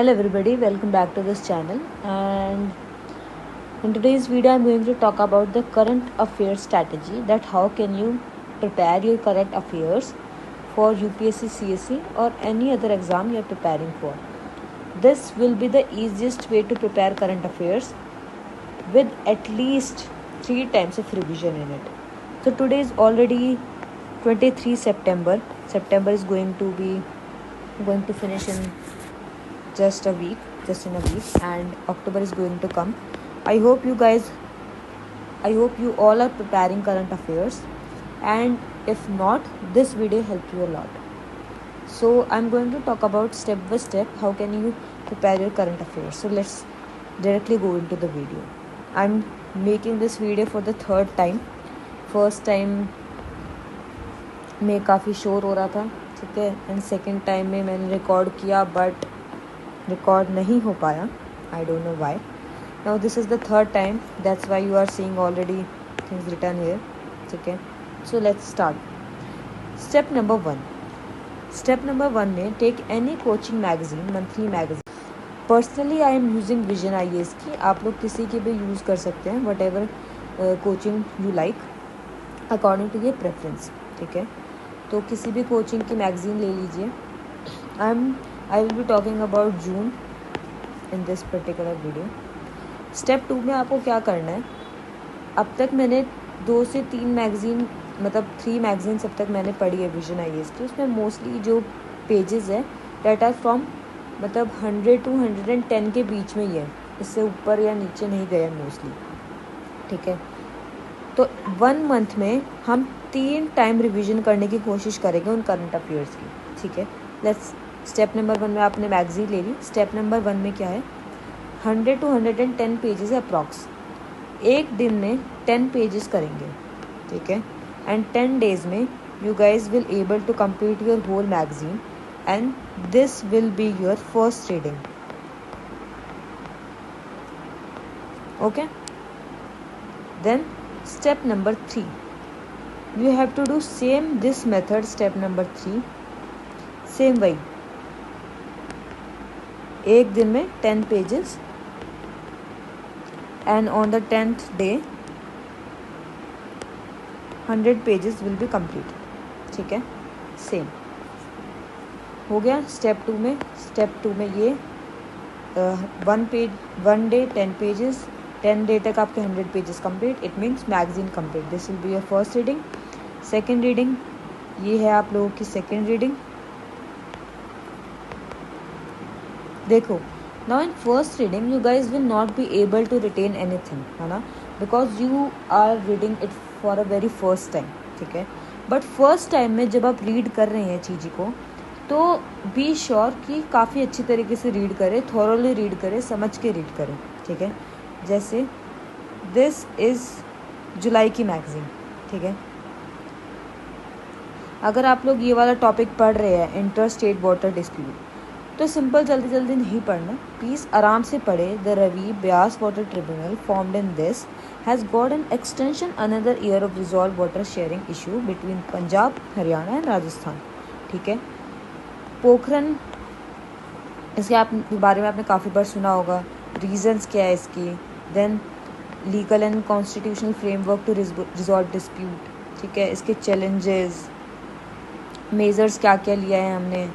Hello everybody, welcome back to this channel, and in today's video I'm going to talk about the current affairs strategy, that how can you prepare your current affairs for UPSC CSE or any other exam you are preparing for. This will be the easiest way to prepare current affairs with at least 3 times of revision in it. So today is already 23 September. September is going to finish in just in a week, and October is going to come. I hope you all are preparing current affairs, and if not, this video helped you a lot. So I'm going to talk about step by step how can you prepare your current affairs. So let's directly go into the video. I'm making this video for the third time. First time में काफ़ी शोर हो रहा था, ठीक है, and second time में मैंने रिकॉर्ड किया बट रिकॉर्ड नहीं हो पाया. I don't know why. Now this is the third time, that's why you are seeing already things return here. ठीक है, so let's start. Step number one में take any coaching magazine, monthly magazine. Personally I am using Vision IAS की. आप लोग किसी की भी use कर सकते हैं, whatever coaching you like according to your preference. ठीक है, तो किसी भी कोचिंग की मैगज़ीन ले लीजिए. I will be talking about June in this particular video. Step 2 में आपको क्या करना है, अब तक मैंने 2 से 3 मैगज़ीन, मतलब 3 मैगज़ीन्स अब तक मैंने पढ़ी है विजन IAS की. उसमें मोस्टली जो पेजेस है डेट आर फ्रॉम मतलब 100 to 110 के बीच में ही है, इससे ऊपर या नीचे नहीं गया मोस्टली. ठीक है, तो 1 मंथ में हम 3 टाइम रिवीजन करने की कोशिश करेंगे उन करंट अफेयर्स की. ठीक है, लेट्स. स्टेप नंबर 1 में आपने मैगज़ीन ले ली. स्टेप नंबर 1 में क्या है, 100 to 110 पेजेस अप्रॉक्स. एक दिन में 10 पेजेस करेंगे. ठीक है, एंड 10 डेज में you guys will able to complete your whole magazine, and this will be your first reading. Okay, then step number 3, you have to do same this method. Step number 3 same वही, एक दिन में 10 pages, and on the 10th day 100 pages will be complete. ठीक है, same हो गया. Step 2 में ये 1 डे 10 पेजेस, 10 डे तक आपके 100 pages complete. It means magazine complete. This will be your first reading. Second reading, ये है आप लोगों की सेकेंड रीडिंग. देखो, now in first reading you guys will not be able to retain anything, है ना, because you are reading it for a very first time. ठीक है, बट फर्स्ट टाइम में जब आप रीड कर रहे हैं चीज़ को, तो बी श्योर कि काफ़ी अच्छी तरीके से रीड करें, थॉरोली रीड करें, समझ के रीड करें. ठीक है, जैसे दिस इज़ जुलाई की मैगज़ीन. ठीक है, अगर आप लोग ये वाला टॉपिक पढ़ रहे हैं, इंटर स्टेट वाटर डिस्प्यूट, तो सिंपल जल्दी नहीं पढ़ना, प्लीज़ आराम से पढ़े. The Ravi Beas water tribunal formed in this has got an extension another year of resolve water sharing issue between Punjab, Haryana and Rajasthan. ठीक है, पोखरन, इसके आप बारे में आपने काफ़ी बार सुना होगा. रीजंस क्या है इसकी, then legal and constitutional framework to resolve dispute. ठीक है, इसके चैलेंजेस, मेजर्स क्या क्या लिया है हमने,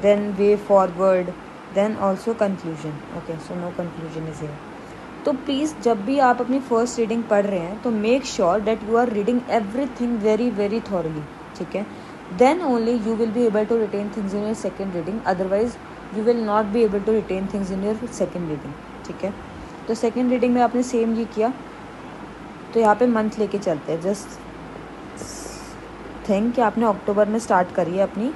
then way forward, then also conclusion. Okay, so no conclusion is here. तो प्लीज़ जब भी आप अपनी फर्स्ट रीडिंग पढ़ रहे हैं, तो make sure that you are reading everything very thoroughly. ठीक है, then only you will be able to retain things in your second reading, otherwise you will not be able to retain things in your second reading. ठीक है, तो second reading में आपने same ये किया. तो यहाँ पे मंथ लेके चलते हैं. जस्ट थिंक कि आपने अक्टूबर में स्टार्ट करी है अपनी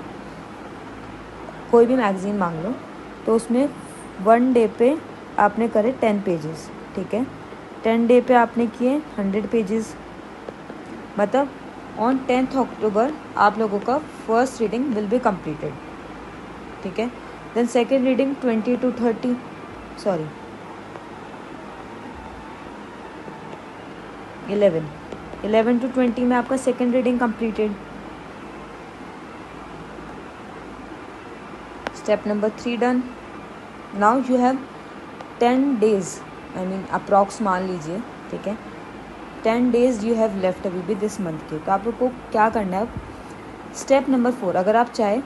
कोई भी मैगज़ीन मांग लो, तो उसमें 1 डे पे आपने करे 10 पेजेस. ठीक है, 10 डे पे आपने किए 100 पेजेस, मतलब ऑन 10th अक्टूबर आप लोगों का first reading will be completed. ठीक है, देन सेकेंड रीडिंग 11 to 20 में आपका second reading completed. Step number 3 done. Now you have 10 days, I mean approx मान लीजिए, ठीक है, 10 days यू हैव लेफ्ट अभी भी दिस मंथ के। तो आप लोग को क्या करना है अब, स्टेप नंबर 4, अगर आप चाहें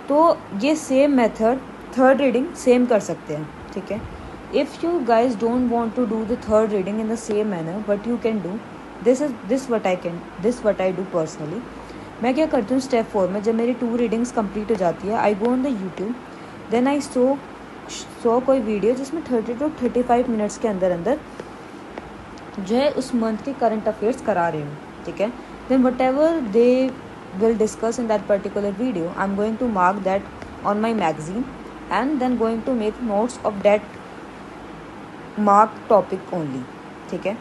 तो ये same method third reading same कर सकते हैं, ठीक है। If you guys don't want to do the third reading in the same manner, but you can do this what I do personally. मैं क्या करती हूँ स्टेप 4 में, जब मेरी 2 रीडिंग्स कंप्लीट हो जाती है, I go on the YouTube, then I saw कोई वीडियो जिसमें 30 to 35 मिनट्स के अंदर अंदर जो है उस मंथ के करंट अफेयर्स करा रहे हूँ, ठीक है। Then whatever they will discuss in that particular video, I'm going to mark that on my magazine and then going to make notes of that mark topic only, ठीक है।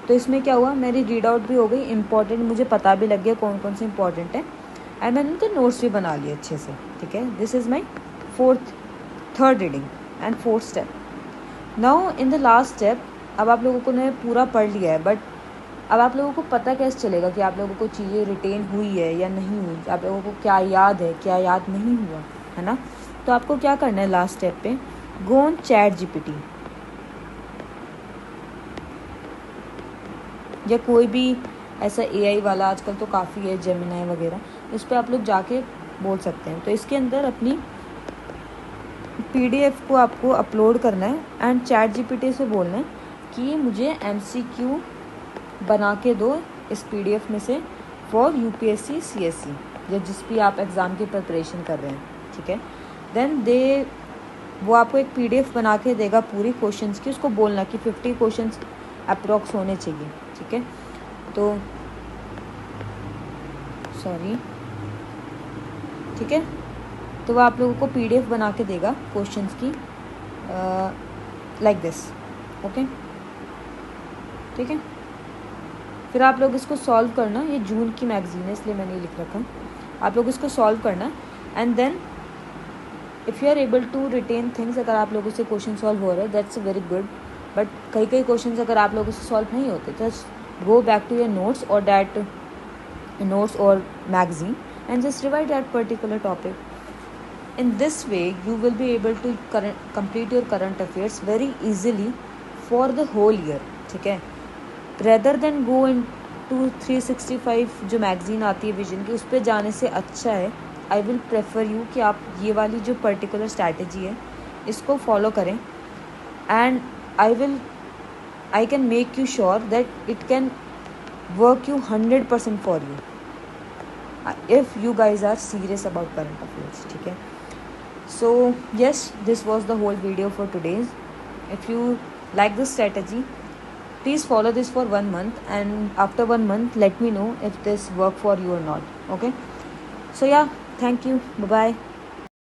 तो इसमें क्या हुआ, मेरी रीड आउट भी हो गई, इंपॉर्टेंट मुझे पता भी लग गया कौन कौन से इंपॉर्टेंट है, एंड मैंने उनके नोट्स भी बना लिए अच्छे से, ठीक है। This is my third reading and fourth step. Now in the last step, अब आप लोगों को ने पूरा पढ़ लिया है, बट अब आप लोगों को पता कैसे चलेगा कि आप लोगों को चीज़ें रिटेन हुई है या नहीं हुई, आप लोगों को क्या याद है क्या याद नहीं हुआ, है ना। तो आपको क्या करना है लास्ट स्टेप पे, गो ऑन ChatGPT या कोई भी ऐसा AI वाला, आजकल तो काफ़ी है, जेमिनी वगैरह, इस पर आप लोग जाके बोल सकते हैं। तो इसके अंदर अपनी PDF को आपको अपलोड करना है एंड ChatGPT से बोलना है कि मुझे MCQ बना के दो इस PDF में से फॉर UPSC CSE या जिस भी आप एग्ज़ाम की प्रिपरेशन कर रहे हैं, ठीक है। देन वो आपको एक PDF बना के देगा पूरी क्वेश्चंस की, उसको बोलना कि 50 क्वेश्चंस अप्रॉक्स होने चाहिए, ठीक है। तो सॉरी, ठीक है, तो वो आप लोगों को PDF बना के देगा क्वेश्चंस की लाइक दिस, ओके, ठीक है। फिर आप लोग इसको सॉल्व करना, ये जून की मैगजीन है इसलिए मैंने ये लिख रखा, आप लोग इसको सॉल्व करना and then if you are able to retain things, अगर आप लोगों से क्वेश्चन सॉल्व हो रहा है दैट्स वेरी गुड, बट कई क्वेश्चन अगर आप लोगों से सॉल्व नहीं होते तो go back to your notes और दैट नोट्स और magazine and just revise that particular topic. In this way, you will be able to complete your current affairs very easily for the whole year, ठीक है। Rather than go into 365 जो magazine आती है vision की, उस पर जाने से अच्छा है, I will prefer you कि आप ये वाली जो पर्टिकुलर स्ट्रैटेजी है इसको फॉलो करें and I can make you sure that it can work you 100% for you if you guys are serious about current affairs, ठीक है। So yes, this was the whole video for today's. If you like this strategy, please follow this for 1 month and after 1 month let me know if this work for you or not, okay. So yeah, thank you, bye bye.